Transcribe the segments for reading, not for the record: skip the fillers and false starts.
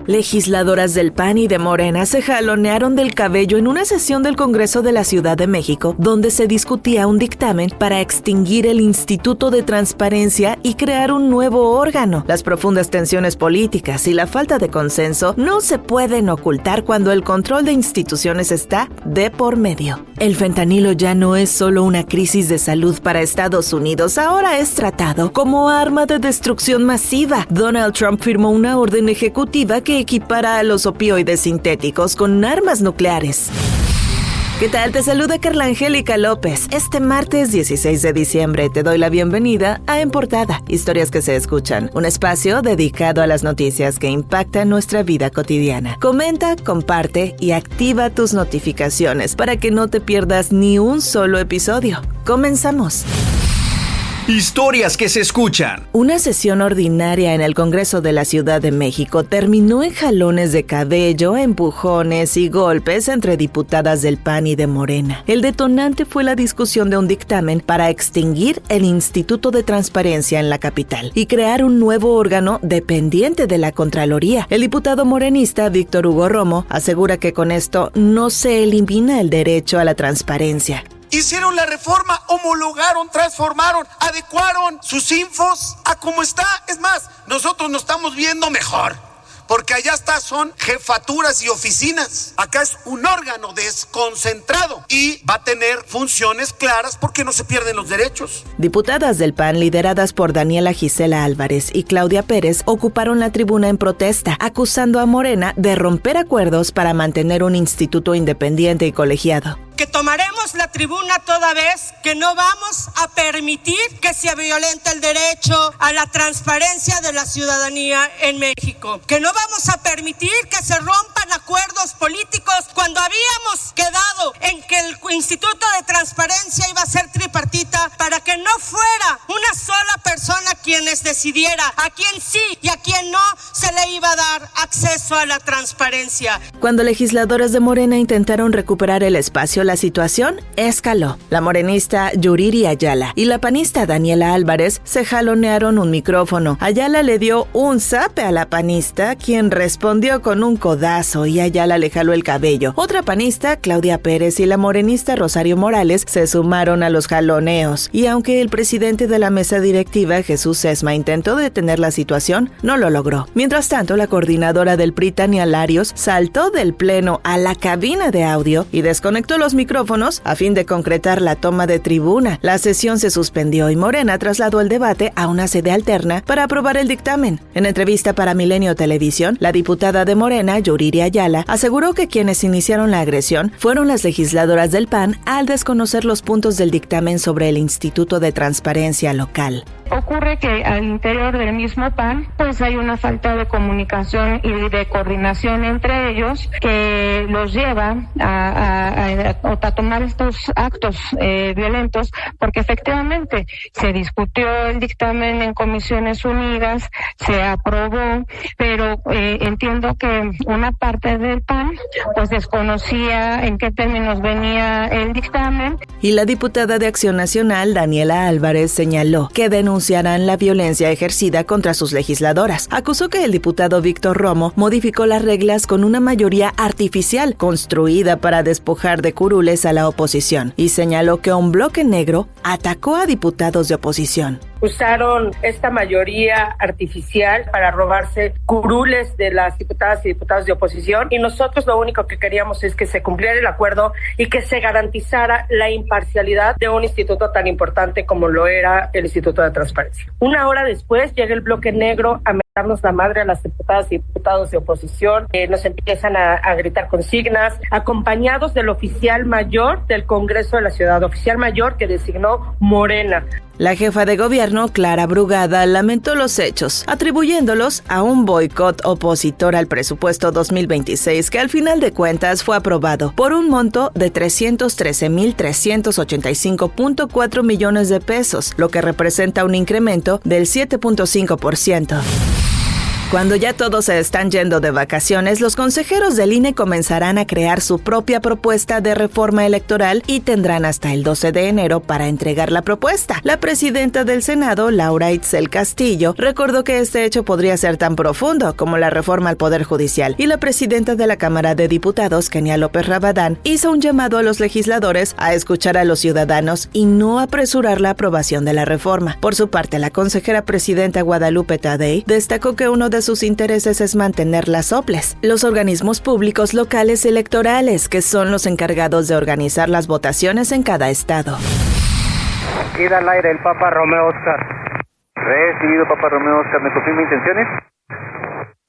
Legisladoras del PAN y de Morena se jalonearon del cabello en una sesión del Congreso de la Ciudad de México, donde se discutía un dictamen para extinguir el Instituto de Transparencia y crear un nuevo órgano. Las profundas tensiones políticas y la falta de consenso no se pueden ocultar cuando el control de instituciones está de por medio. El fentanilo ya no es solo una crisis de salud para Estados Unidos, ahora es tratado como arma de destrucción masiva. Donald Trump firmó una orden ejecutiva que equipara a los opioides sintéticos con armas nucleares. ¿Qué tal? Te saluda Carla Angélica López. Este martes 16 de diciembre te doy la bienvenida a En Portada, historias que se escuchan, un espacio dedicado a las noticias que impactan nuestra vida cotidiana. Comenta, comparte y activa tus notificaciones para que no te pierdas ni un solo episodio. Comenzamos. Historias que se escuchan. Una sesión ordinaria en el Congreso de la Ciudad de México terminó en jalones de cabello, empujones y golpes entre diputadas del PAN y de Morena. El detonante fue la discusión de un dictamen para extinguir el Instituto de Transparencia en la capital y crear un nuevo órgano dependiente de la Contraloría. El diputado morenista Víctor Hugo Romo asegura que con esto no se elimina el derecho a la transparencia. Hicieron la reforma, homologaron, transformaron, adecuaron sus infos a como está. Es más, nosotros nos estamos viendo mejor, porque allá son jefaturas y oficinas. Acá es un órgano desconcentrado y va a tener funciones claras porque no se pierden los derechos. Diputadas del PAN lideradas por Daniela Gisela Álvarez y Claudia Pérez ocuparon la tribuna en protesta, acusando a Morena de romper acuerdos para mantener un instituto independiente y colegiado. Que tomaremos la tribuna toda vez que no vamos a permitir que se violente el derecho a la transparencia de la ciudadanía en México. Que no vamos a permitir que se rompan acuerdos políticos cuando habíamos quedado en que el Instituto de Transparencia iba a ser tripartita para que no fuera una sola persona quienes decidiera a quién sí y a quién no se le iba a dar acceso a la transparencia. Cuando legisladoras de Morena intentaron recuperar el espacio, la situación escaló. La morenista Yuriri Ayala y la panista Daniela Álvarez se jalonearon un micrófono. Ayala le dio un zape a la panista, quien respondió con un codazo y Ayala le jaló el cabello. Otra panista, Claudia Pérez, y la morenista Rosario Morales se sumaron a los jaloneos. Y aunque el presidente de la mesa directiva, Jesús Sesma, intentó detener la situación, no lo logró. Mientras tanto, la coordinadora del PRI, Tania Larios, saltó del pleno a la cabina de audio y desconectó los micrófonos a fin de concretar la toma de tribuna. La sesión se suspendió y Morena trasladó el debate a una sede alterna para aprobar el dictamen. En entrevista para Milenio Televisión, la diputada de Morena, Yuriri Ayala, aseguró que quienes iniciaron la agresión fueron las legisladoras del PAN al desconocer los puntos del dictamen sobre el Instituto de Transparencia local. Ocurre que al interior del mismo PAN, pues hay una falta de comunicación y de coordinación entre ellos que los lleva a tomar estos actos violentos, porque efectivamente se discutió el dictamen en Comisiones Unidas, se aprobó, pero entiendo que una parte del PAN pues desconocía en qué términos venía el dictamen. Y la diputada de Acción Nacional, Daniela Álvarez, señaló que denunciarán la violencia ejercida contra sus legisladoras. Acusó que el diputado Víctor Romo modificó las reglas con una mayoría artificial construida para despojar de curules a la oposición y señaló que un bloque negro atacó a diputados de oposición. Usaron esta mayoría artificial para robarse curules de las diputadas y diputados de oposición, y nosotros lo único que queríamos es que se cumpliera el acuerdo y que se garantizara la imparcialidad de un instituto tan importante como lo era el Instituto de Transparencia. Una hora después llega el bloque negro a darnos la madre a las diputadas y diputados de oposición, nos empiezan a gritar consignas, acompañados del oficial mayor del Congreso de la Ciudad, oficial mayor que designó Morena. La jefa de gobierno, Clara Brugada, lamentó los hechos, atribuyéndolos a un boicot opositor al presupuesto 2026 que al final de cuentas fue aprobado por un monto de 313,385.4 millones de pesos, lo que representa un incremento del 7.5%. Cuando ya todos se están yendo de vacaciones, los consejeros del INE comenzarán a crear su propia propuesta de reforma electoral y tendrán hasta el 12 de enero para entregar la propuesta. La presidenta del Senado, Laura Itzel Castillo, recordó que este hecho podría ser tan profundo como la reforma al Poder Judicial, y la presidenta de la Cámara de Diputados, Kenia López Rabadán, hizo un llamado a los legisladores a escuchar a los ciudadanos y no apresurar la aprobación de la reforma. Por su parte, la consejera presidenta Guadalupe Tadei destacó que uno de sus intereses es mantener las OPLES, los organismos públicos locales electorales, que son los encargados de organizar las votaciones en cada estado. Aquí da al aire el Papa Romeo Oscar. Recibido, Papa Romeo Oscar. ¿Me confirma intenciones?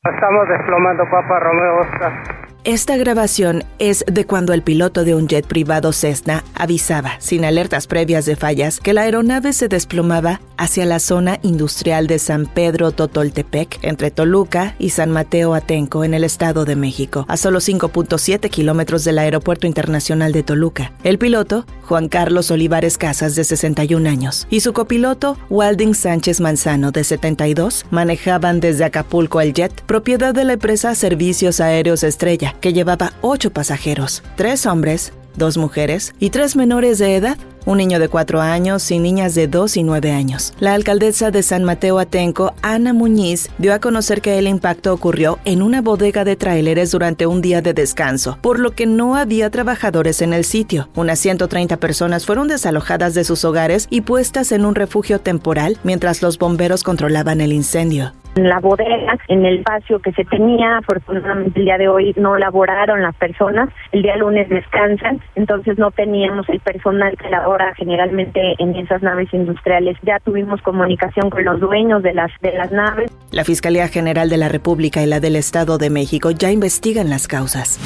Estamos desplomando, Papa Romeo Oscar. Esta grabación es de cuando el piloto de un jet privado Cessna avisaba, sin alertas previas de fallas, que la aeronave se desplomaba hacia la zona industrial de San Pedro Totoltepec, entre Toluca y San Mateo Atenco, en el Estado de México, a solo 5.7 kilómetros del Aeropuerto Internacional de Toluca. El piloto, Juan Carlos Olivares Casas, de 61 años, y su copiloto, Walding Sánchez Manzano, de 72, manejaban desde Acapulco el jet, propiedad de la empresa Servicios Aéreos Estrella, que llevaba 8 pasajeros, 3 hombres, 2 mujeres y 3 menores de edad, un niño de 4 años y niñas de 2 y 9 años. La alcaldesa de San Mateo Atenco, Ana Muñiz, dio a conocer que el impacto ocurrió en una bodega de tráileres durante un día de descanso, por lo que no había trabajadores en el sitio. Unas 130 personas fueron desalojadas de sus hogares y puestas en un refugio temporal mientras los bomberos controlaban el incendio. En la bodega, en el espacio que se tenía, afortunadamente el día de hoy no laboraron las personas, el día lunes descansan, entonces no teníamos el personal que labora generalmente en esas naves industriales. Ya tuvimos comunicación con los dueños de las naves. La Fiscalía General de la República y la del Estado de México ya investigan las causas.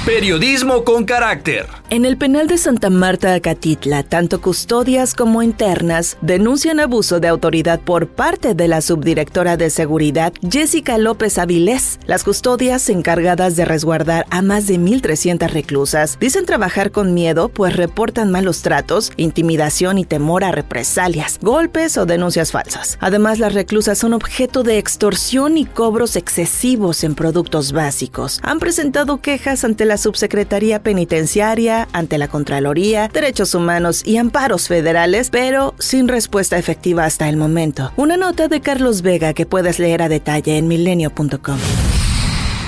Periodismo con carácter. En el penal de Santa Marta, Acatitla, tanto custodias como internas denuncian abuso de autoridad por parte de la subdirectora de seguridad, Jessica López Avilés. Las custodias, encargadas de resguardar a más de 1,300 reclusas, dicen trabajar con miedo, pues reportan malos tratos, intimidación y temor a represalias, golpes o denuncias falsas. Además, las reclusas son objeto de extorsión y cobros excesivos en productos básicos. Han presentado quejas ante la Subsecretaría Penitenciaria, ante la Contraloría, Derechos Humanos y Amparos Federales, pero sin respuesta efectiva hasta el momento. Una nota de Carlos Vega que puedes leer a detalle en milenio.com.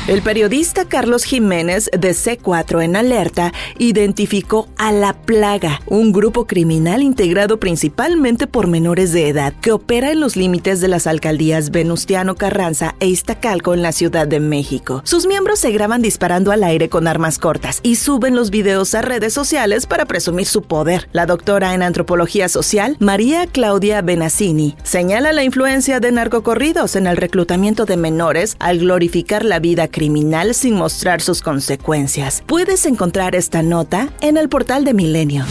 El periodista Carlos Jiménez, de C4 en Alerta, identificó a La Plaga, un grupo criminal integrado principalmente por menores de edad que opera en los límites de las alcaldías Venustiano Carranza e Iztacalco en la Ciudad de México. Sus miembros se graban disparando al aire con armas cortas y suben los videos a redes sociales para presumir su poder. La doctora en antropología social, María Claudia Benassini, señala la influencia de narcocorridos en el reclutamiento de menores al glorificar la vida criminal sin mostrar sus consecuencias. Puedes encontrar esta nota en el portal de Milenio.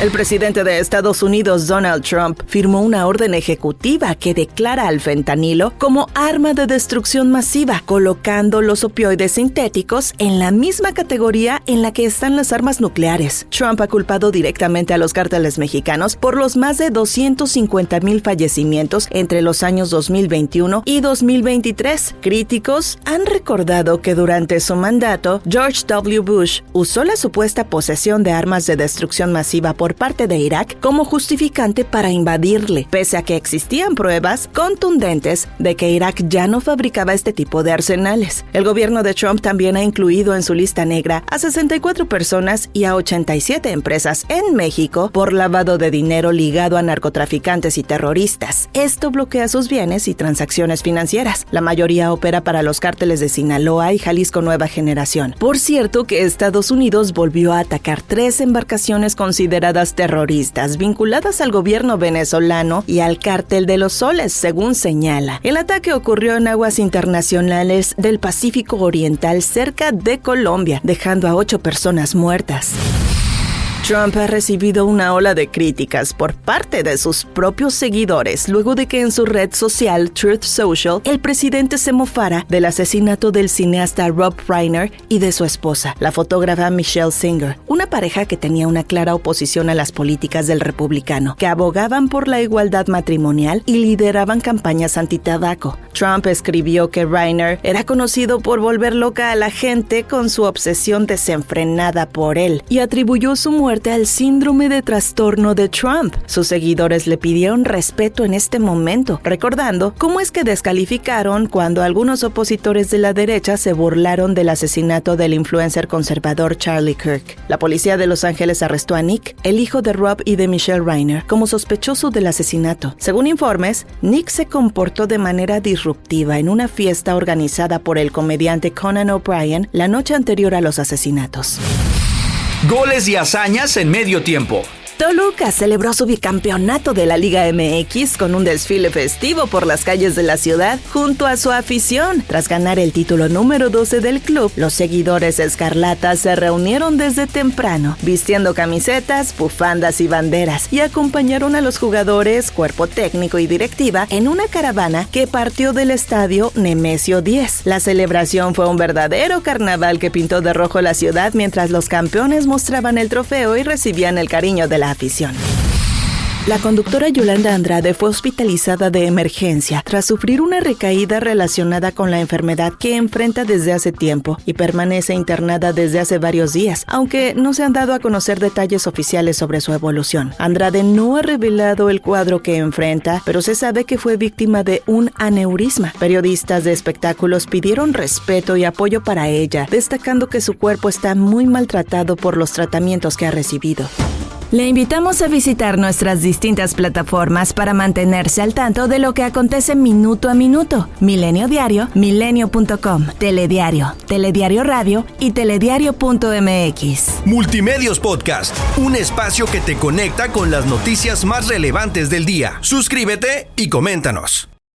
El presidente de Estados Unidos, Donald Trump, firmó una orden ejecutiva que declara al fentanilo como arma de destrucción masiva, colocando los opioides sintéticos en la misma categoría en la que están las armas nucleares. Trump ha culpado directamente a los cárteles mexicanos por los más de 250,000 fallecimientos entre los años 2021 y 2023. Críticos han recordado que durante su mandato, George W. Bush usó la supuesta posesión de armas de destrucción masiva por parte de Irak como justificante para invadirle, pese a que existían pruebas contundentes de que Irak ya no fabricaba este tipo de arsenales. El gobierno de Trump también ha incluido en su lista negra a 64 personas y a 87 empresas en México por lavado de dinero ligado a narcotraficantes y terroristas. Esto bloquea sus bienes y transacciones financieras. La mayoría opera para los cárteles de Sinaloa y Jalisco Nueva Generación. Por cierto que Estados Unidos volvió a atacar 3 embarcaciones consideradas terroristas vinculadas al gobierno venezolano y al cártel de los Soles, según señala. El ataque ocurrió en aguas internacionales del Pacífico Oriental cerca de Colombia, dejando a 8 personas muertas. Trump ha recibido una ola de críticas por parte de sus propios seguidores luego de que en su red social Truth Social el presidente se mofara del asesinato del cineasta Rob Reiner y de su esposa, la fotógrafa Michelle Singer, una pareja que tenía una clara oposición a las políticas del republicano, que abogaban por la igualdad matrimonial y lideraban campañas antitabaco. Trump escribió que Reiner era conocido por volver loca a la gente con su obsesión desenfrenada por él y atribuyó su muerte al síndrome de trastorno de Trump. Sus seguidores le pidieron respeto en este momento, recordando cómo es que descalificaron cuando algunos opositores de la derecha se burlaron del asesinato del influencer conservador Charlie Kirk. La policía de Los Ángeles arrestó a Nick, el hijo de Rob y de Michelle Reiner, como sospechoso del asesinato. Según informes, Nick se comportó de manera disruptiva en una fiesta organizada por el comediante Conan O'Brien la noche anterior a los asesinatos. Goles y hazañas en medio tiempo. Toluca celebró su bicampeonato de la Liga MX con un desfile festivo por las calles de la ciudad junto a su afición. Tras ganar el título número 12 del club, los seguidores escarlatas se reunieron desde temprano, vistiendo camisetas, bufandas y banderas, y acompañaron a los jugadores, cuerpo técnico y directiva en una caravana que partió del estadio Nemesio 10. La celebración fue un verdadero carnaval que pintó de rojo la ciudad mientras los campeones mostraban el trofeo y recibían el cariño de la afición. La conductora Yolanda Andrade fue hospitalizada de emergencia tras sufrir una recaída relacionada con la enfermedad que enfrenta desde hace tiempo y permanece internada desde hace varios días, aunque no se han dado a conocer detalles oficiales sobre su evolución. Andrade no ha revelado el cuadro que enfrenta, pero se sabe que fue víctima de un aneurisma. Periodistas de espectáculos pidieron respeto y apoyo para ella, destacando que su cuerpo está muy maltratado por los tratamientos que ha recibido. Le invitamos a visitar nuestras distintas plataformas para mantenerse al tanto de lo que acontece minuto a minuto. Milenio Diario, milenio.com, Telediario, Telediario Radio y telediario.mx. Multimedios Podcast, un espacio que te conecta con las noticias más relevantes del día. Suscríbete y coméntanos.